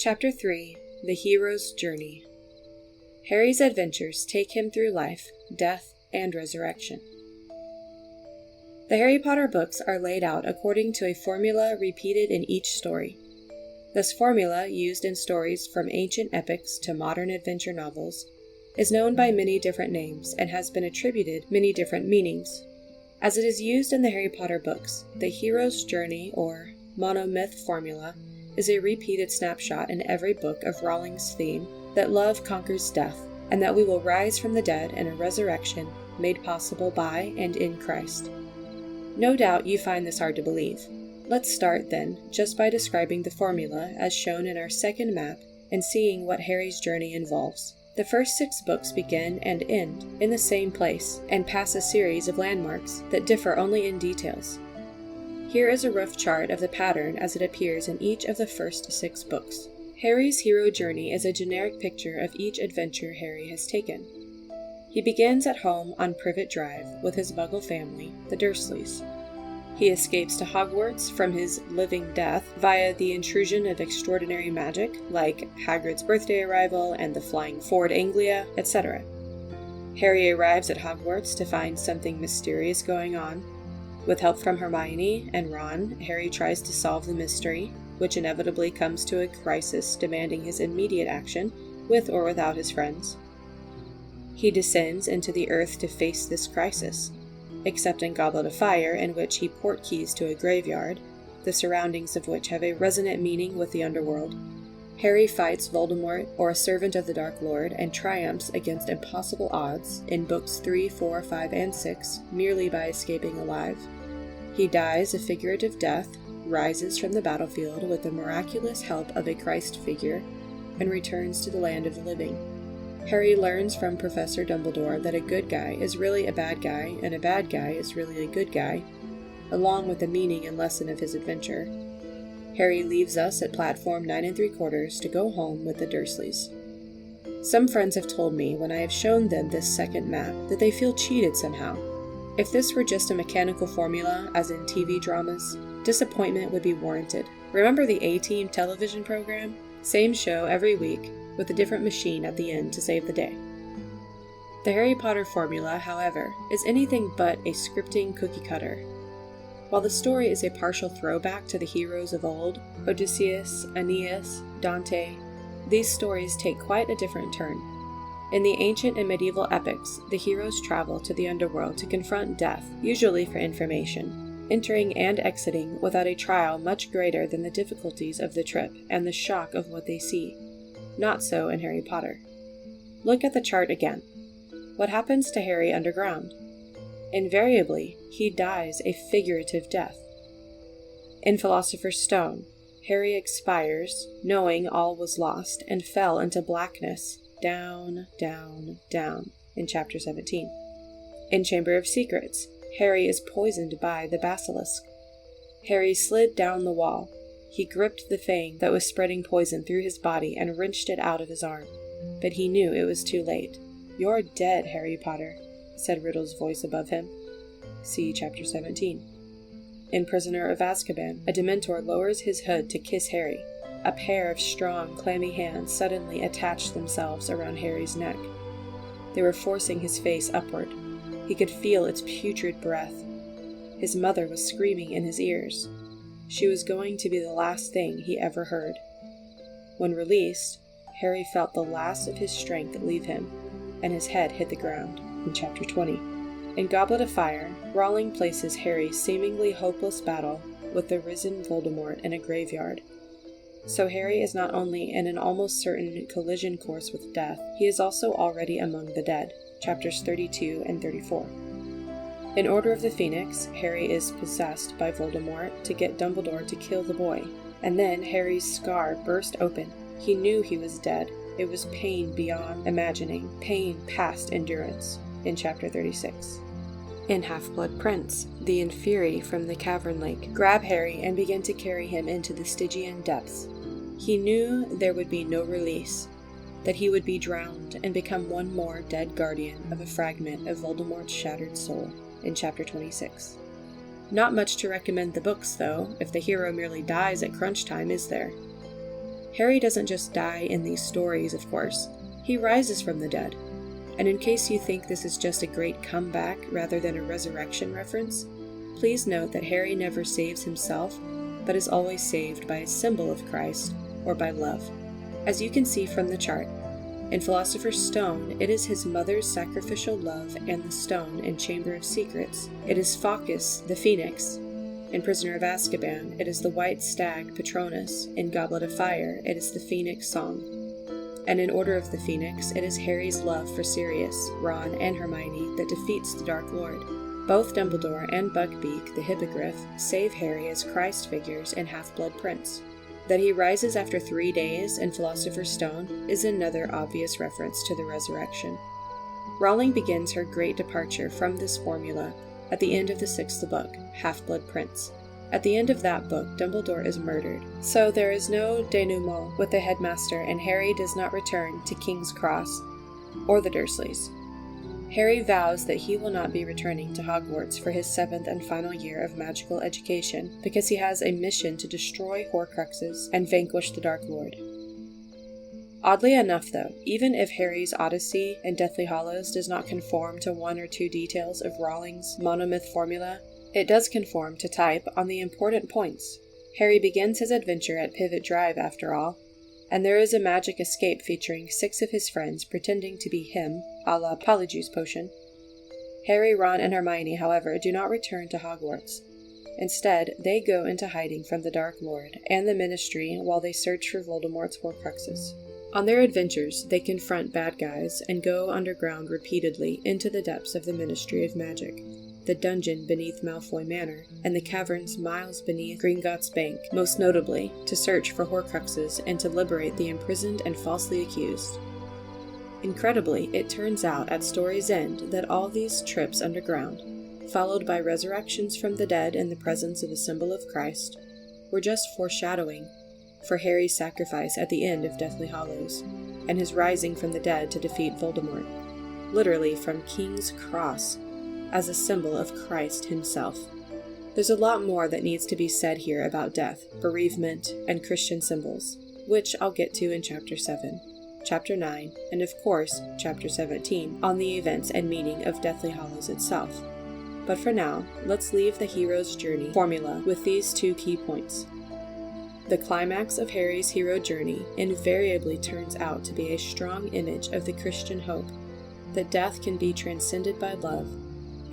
Chapter 3: The Hero's Journey. Harry's adventures take him through life, death, and resurrection. The Harry Potter books are laid out according to a formula repeated in each story. This formula, used in stories from ancient epics to modern adventure novels, is known by many different names and has been attributed many different meanings. As it is used in the Harry Potter books, the hero's journey, or monomyth formula, is a repeated snapshot in every book of Rowling's theme that love conquers death, and that we will rise from the dead in a resurrection made possible by and in Christ. No doubt you find this hard to believe. Let's start, then, just by describing the formula as shown in our second map and seeing what Harry's journey involves. The first 6 books begin and end in the same place and pass a series of landmarks that differ only in details. Here is a rough chart of the pattern as it appears in each of the first 6 books. Harry's hero journey is a generic picture of each adventure Harry has taken. He begins at home on Privet Drive with his Muggle family, the Dursleys. He escapes to Hogwarts from his living death via the intrusion of extraordinary magic, like Hagrid's birthday arrival and the flying Ford Anglia, etc. Harry arrives at Hogwarts to find something mysterious going on. With help from Hermione and Ron, Harry tries to solve the mystery, which inevitably comes to a crisis demanding his immediate action, with or without his friends. He descends into the earth to face this crisis, except in Goblet of Fire, in which he portkeys to a graveyard, the surroundings of which have a resonant meaning with the underworld. Harry fights Voldemort, or a servant of the Dark Lord, and triumphs against impossible odds in books 3, 4, 5, and 6, merely by escaping alive. He dies a figurative death, rises from the battlefield with the miraculous help of a Christ figure, and returns to the land of the living. Harry learns from Professor Dumbledore that a good guy is really a bad guy, and a bad guy is really a good guy, along with the meaning and lesson of his adventure. Harry leaves us at platform 9 3/4 to go home with the Dursleys. Some friends have told me when I have shown them this second map that they feel cheated somehow. If this were just a mechanical formula, as in TV dramas, disappointment would be warranted. Remember the A-Team television program? Same show every week, with a different machine at the end to save the day. The Harry Potter formula, however, is anything but a scripting cookie-cutter. While the story is a partial throwback to the heroes of old, Odysseus, Aeneas, Dante, these stories take quite a different turn. In the ancient and medieval epics, the heroes travel to the underworld to confront death, usually for information, entering and exiting without a trial much greater than the difficulties of the trip and the shock of what they see. Not so in Harry Potter. Look at the chart again. What happens to Harry underground? Invariably, he dies a figurative death. In Philosopher's Stone, Harry expires, knowing all was lost, and fell into blackness, down, down, down, in Chapter 17. In Chamber of Secrets, Harry is poisoned by the basilisk. Harry slid down the wall. He gripped the fang that was spreading poison through his body and wrenched it out of his arm. But he knew it was too late. "You're dead, Harry Potter," said Riddle's voice above him. See Chapter 17. In Prisoner of Azkaban, a Dementor lowers his hood to kiss Harry. A pair of strong, clammy hands suddenly attached themselves around Harry's neck. They were forcing his face upward. He could feel its putrid breath. His mother was screaming in his ears. She was going to be the last thing he ever heard. When released, Harry felt the last of his strength leave him, and his head hit the ground, in Chapter 20. In Goblet of Fire, Rowling places Harry's seemingly hopeless battle with the risen Voldemort in a graveyard. So Harry is not only in an almost certain collision course with death, he is also already among the dead, Chapters 32 and 34. In Order of the Phoenix, Harry is possessed by Voldemort to get Dumbledore to kill the boy, and then Harry's scar burst open. He knew he was dead. It was pain beyond imagining, pain past endurance, in Chapter 36. In Half-Blood Prince, the Inferi from the Cavern Lake grab Harry and begin to carry him into the Stygian depths. He knew there would be no release, that he would be drowned and become one more dead guardian of a fragment of Voldemort's shattered soul, in Chapter 26. Not much to recommend the books, though, if the hero merely dies at crunch time, is there? Harry doesn't just die in these stories, of course. He rises from the dead. And in case you think this is just a great comeback rather than a resurrection reference, please note that Harry never saves himself, but is always saved by a symbol of Christ or by love. As you can see from the chart, in Philosopher's Stone, it is his mother's sacrificial love and the stone in Chamber of Secrets. It is Faucus, the phoenix. In Prisoner of Azkaban, it is the white stag Patronus. In Goblet of Fire, it is the Phoenix Song. And in Order of the Phoenix, it is Harry's love for Sirius, Ron, and Hermione that defeats the Dark Lord. Both Dumbledore and Buckbeak, the Hippogriff, save Harry as Christ figures in Half-Blood Prince. That he rises after 3 days in Philosopher's Stone is another obvious reference to the resurrection. Rowling begins her great departure from this formula at the end of the 6th book, Half-Blood Prince. At the end of that book, Dumbledore is murdered, so there is no denouement with the headmaster, and Harry does not return to King's Cross or the Dursleys. Harry vows that he will not be returning to Hogwarts for his 7th and final year of magical education because he has a mission to destroy Horcruxes and vanquish the Dark Lord. Oddly enough, though, even if Harry's Odyssey and Deathly Hallows does not conform to 1 or 2 details of Rowling's monomyth formula, it does conform to type on the important points. Harry begins his adventure at Pivot Drive, after all, and there is a magic escape featuring 6 of his friends pretending to be him, a la Polyjuice Potion. Harry, Ron, and Hermione, however, do not return to Hogwarts. Instead, they go into hiding from the Dark Lord and the Ministry while they search for Voldemort's Horcruxes. On their adventures, they confront bad guys and go underground repeatedly into the depths of the Ministry of Magic, the dungeon beneath Malfoy Manor, and the caverns miles beneath Gringotts Bank, most notably to search for Horcruxes and to liberate the imprisoned and falsely accused. Incredibly, it turns out at Story's End that all these trips underground, followed by resurrections from the dead in the presence of a symbol of Christ, were just foreshadowing for Harry's sacrifice at the end of Deathly Hallows, and his rising from the dead to defeat Voldemort, literally from King's Cross, as a symbol of Christ himself. There's a lot more that needs to be said here about death, bereavement, and Christian symbols, which I'll get to in Chapter 7, Chapter 9, and of course, Chapter 17, on the events and meaning of Deathly Hallows itself. But for now, let's leave the hero's journey formula with these 2 key points. The climax of Harry's hero journey invariably turns out to be a strong image of the Christian hope that death can be transcended by love,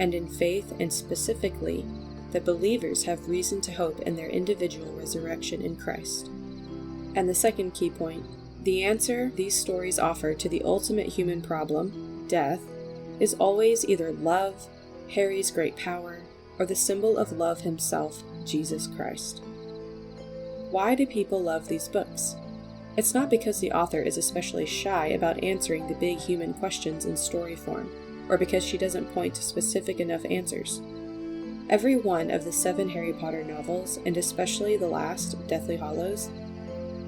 and in faith, and specifically, that believers have reason to hope in their individual resurrection in Christ. And the second key point, the answer these stories offer to the ultimate human problem, death, is always either love, Harry's great power, or the symbol of love himself, Jesus Christ. Why do people love these books? It's not because the author is especially shy about answering the big human questions in story form, or because she doesn't point to specific enough answers. Every one of the 7 Harry Potter novels, and especially the last, Deathly Hallows,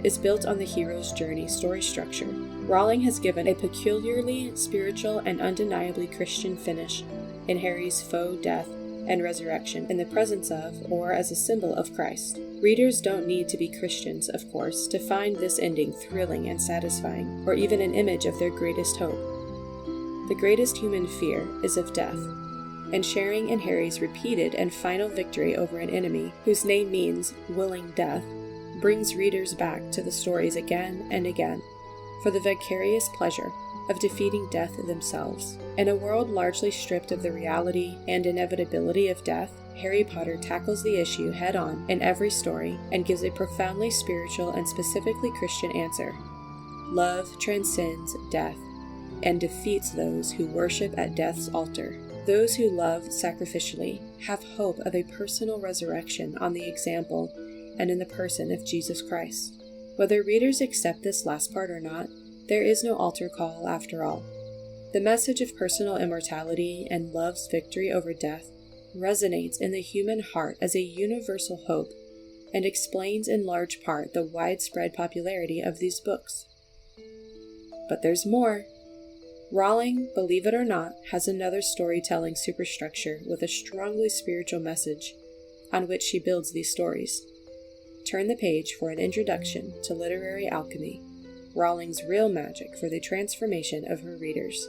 is built on the hero's journey story structure. Rowling has given a peculiarly spiritual and undeniably Christian finish in Harry's faux death and resurrection in the presence of, or as a symbol of, Christ. Readers don't need to be Christians, of course, to find this ending thrilling and satisfying, or even an image of their greatest hope. The greatest human fear is of death, and sharing in Harry's repeated and final victory over an enemy whose name means willing death brings readers back to the stories again and again for the vicarious pleasure of defeating death themselves. In a world largely stripped of the reality and inevitability of death, Harry Potter tackles the issue head-on in every story and gives a profoundly spiritual and specifically Christian answer. Love transcends death and defeats those who worship at death's altar. Those who love sacrificially have hope of a personal resurrection on the example and in the person of Jesus Christ. Whether readers accept this last part or not, there is no altar call after all. The message of personal immortality and love's victory over death resonates in the human heart as a universal hope and explains in large part the widespread popularity of these books. But there's more. Rowling, believe it or not, has another storytelling superstructure with a strongly spiritual message on which she builds these stories. turn the page for an introduction to literary alchemy, Rowling's real magic for the transformation of her readers.